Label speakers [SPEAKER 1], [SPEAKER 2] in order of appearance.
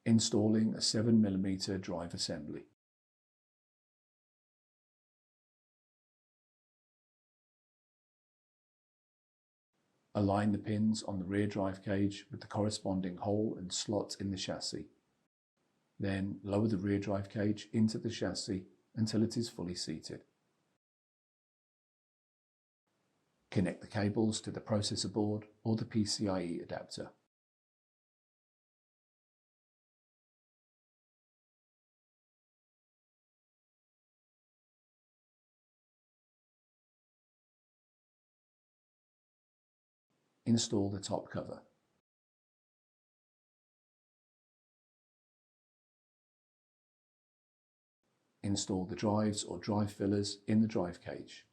[SPEAKER 1] Installing a 7mm drive assembly. Align the pins on the rear drive cage with the corresponding hole and slot in the chassis. Then lower the rear drive cage into the chassis until it is fully seated. Connect the cables to the processor board or the PCIe adapter. Install the top cover. Install the drives or drive fillers in the drive cage.